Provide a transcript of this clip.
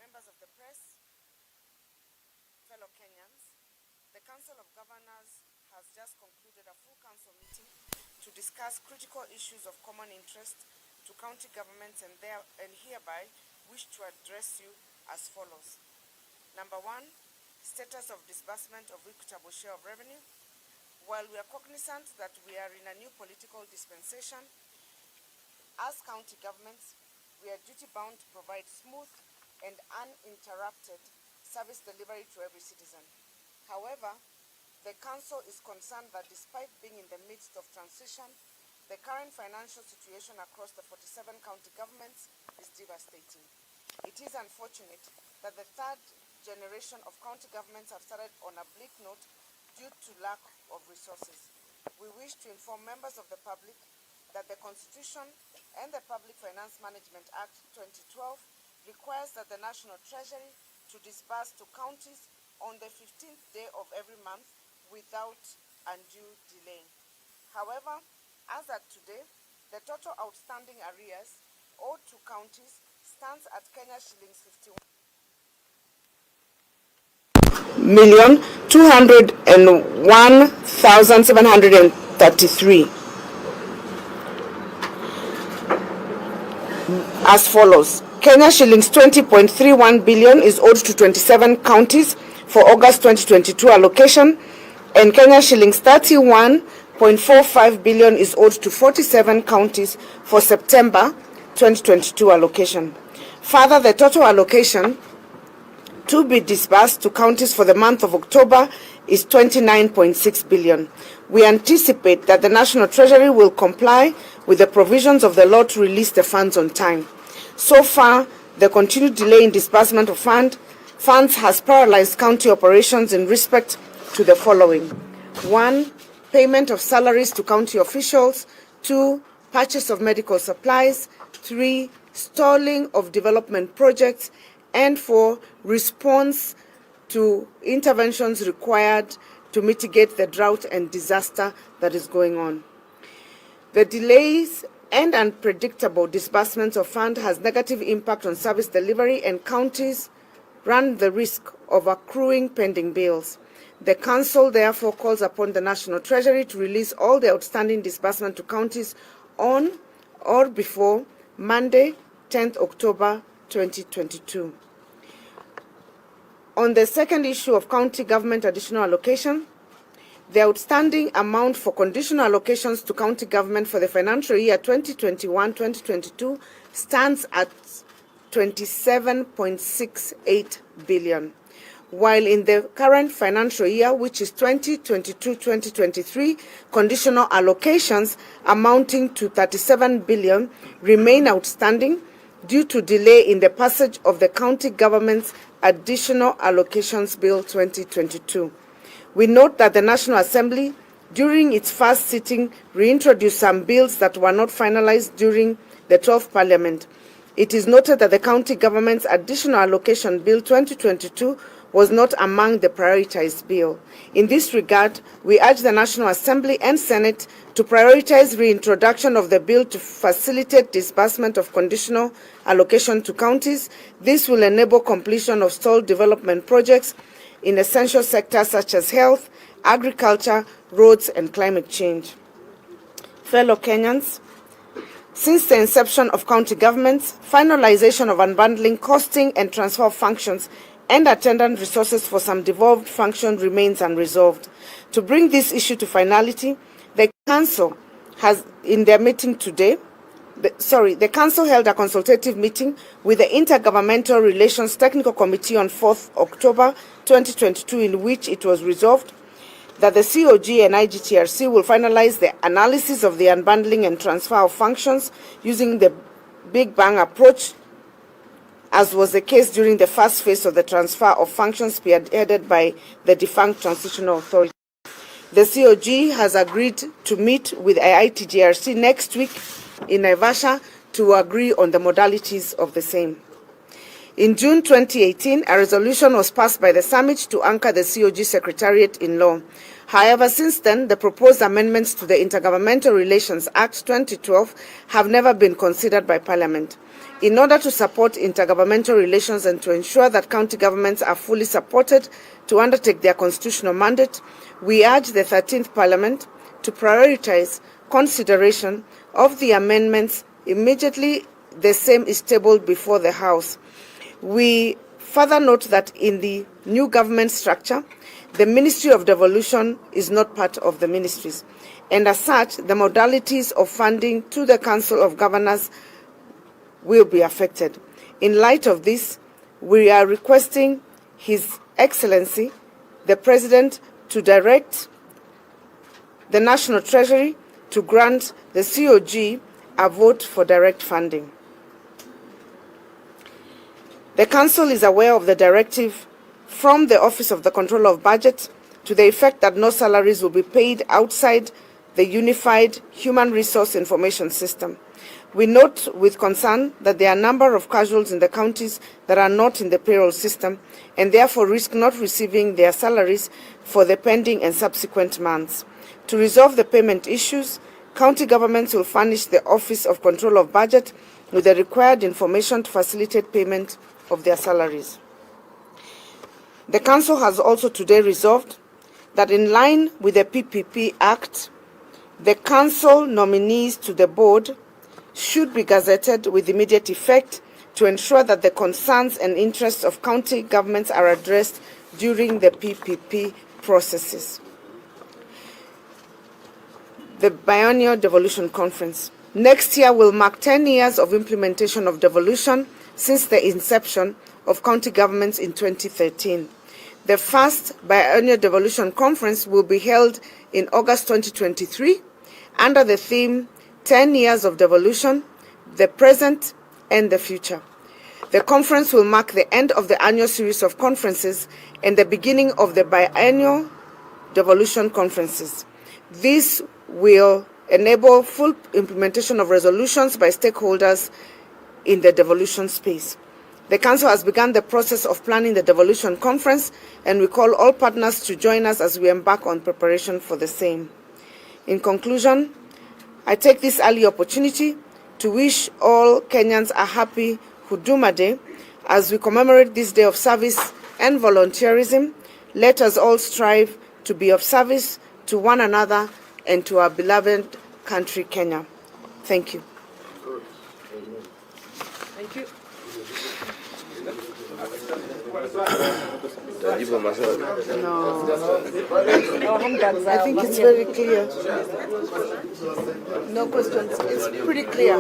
members of the press, fellow Kenyans, the Council of Governors has just concluded a full council meeting to discuss critical issues of common interest to county governments and hereby wish to address you as follows. Number one, status of disbursement of equitable share of revenue. While we are cognizant that we are in a new political dispensation, as county governments, we are duty-bound to provide smooth and uninterrupted service delivery to every citizen. However, the Council is concerned that despite being in the midst of transition, the current financial situation across the 47 county governments is devastating. It is unfortunate that the third generation of county governments have started on a bleak note due to lack of resources. We wish to inform members of the public that the Constitution and the Public Finance Management Act 2012 requires that the National Treasury to disburse to counties on the 15th day of every month without undue delay. However, as at today, the total outstanding arrears owed to counties stands at Kenya shillings 51,201,733. As follows. Kenya shillings 20.31 billion is owed to 27 counties for August 2022 allocation, and Kenya shillings 31.45 billion is owed to 47 counties for September 2022 allocation. Further, the total allocation to be disbursed to counties for the month of October is 29.6 billion. We anticipate that the National Treasury will comply with the provisions of the law to release the funds on time. So far, the continued delay in disbursement of funds has paralyzed county operations in respect to the following. 1. Payment of salaries to county officials. 2. Purchase of medical supplies. 3. Stalling of development projects. And 4. Response to interventions required to mitigate the drought and disaster that is going on. The delays and unpredictable disbursements of funds has negative impact on service delivery, and counties run the risk of accruing pending bills. The Council therefore calls upon the National Treasury to release all the outstanding disbursement to counties on or before Monday, 10th October 2022. On the second issue of county government additional allocation, the outstanding amount for conditional allocations to county government for the financial year 2021-2022 stands at 27.68 billion, while in the current financial year, which is 2022-2023, conditional allocations amounting to 37 billion remain outstanding due to delay in the passage of the county government's Additional Allocations Bill 2022. We note that the National Assembly, during its first sitting, reintroduced some bills that were not finalized during the 12th Parliament. It is noted that the County Government's Additional Allocation Bill 2022 was not among the prioritized bill. In this regard, we urge the National Assembly and Senate to prioritize reintroduction of the bill to facilitate disbursement of conditional allocation to counties. This will enable completion of stalled development projects in essential sectors such as health, agriculture, roads, and climate change. Fellow Kenyans, since the inception of county governments, finalization of unbundling, costing, and transfer of functions and attendant resources for some devolved functions remains unresolved. To bring this issue to finality, the Council has, in their meeting today, the Council held a consultative meeting with the Intergovernmental Relations Technical Committee on 4th October 2022, in which it was resolved that the COG and IGTRC will finalize the analysis of the unbundling and transfer of functions using the Big Bang approach, as was the case during the first phase of the transfer of functions spearheaded by the defunct Transitional Authority. The COG has agreed to meet with IITGRC next week in Naivasha to agree on the modalities of the same. In June 2018, a resolution was passed by the summit to anchor the COG Secretariat in law. However, since then, the proposed amendments to the Intergovernmental Relations Act 2012 have never been considered by Parliament. In order to support intergovernmental relations and to ensure that county governments are fully supported to undertake their constitutional mandate, we urge the 13th Parliament to prioritize consideration of the amendments immediately the same is tabled before the House. We further note that in the new government structure, the Ministry of Devolution is not part of the ministries, and as such, the modalities of funding to the Council of Governors will be affected. In light of this, we are requesting His Excellency, the President, to direct the National Treasury to grant the COG a vote for direct funding. The Council is aware of the directive from the Office of the Controller of Budget to the effect that no salaries will be paid outside the Unified Human Resource Information System. We note with concern that there are a number of casuals in the counties that are not in the payroll system and therefore risk not receiving their salaries for the pending and subsequent months. To resolve the payment issues, county governments will furnish the Office of Control of Budget with the required information to facilitate payment of their salaries. The Council has also today resolved that in line with the PPP Act, the Council nominees to the board should be gazetted with immediate effect to ensure that the concerns and interests of county governments are addressed during the PPP processes. The Biennial Devolution Conference. Next year will mark 10 years of implementation of devolution since the inception of county governments in 2013. The first Biennial Devolution Conference will be held in August 2023 under the theme 10 Years of Devolution, the Present and the Future. The conference will mark the end of the annual series of conferences and the beginning of the biennial devolution conferences. This will enable full implementation of resolutions by stakeholders in the devolution space. The Council has begun the process of planning the devolution conference, and we call all partners to join us as we embark on preparation for the same. In conclusion, I take this early opportunity to wish all Kenyans a happy Huduma Day. As we commemorate this day of service and volunteerism, let us all strive to be of service to one another and to our beloved country, Kenya. Thank you. Thank you. No. I think it's very clear. No questions. It's pretty clear.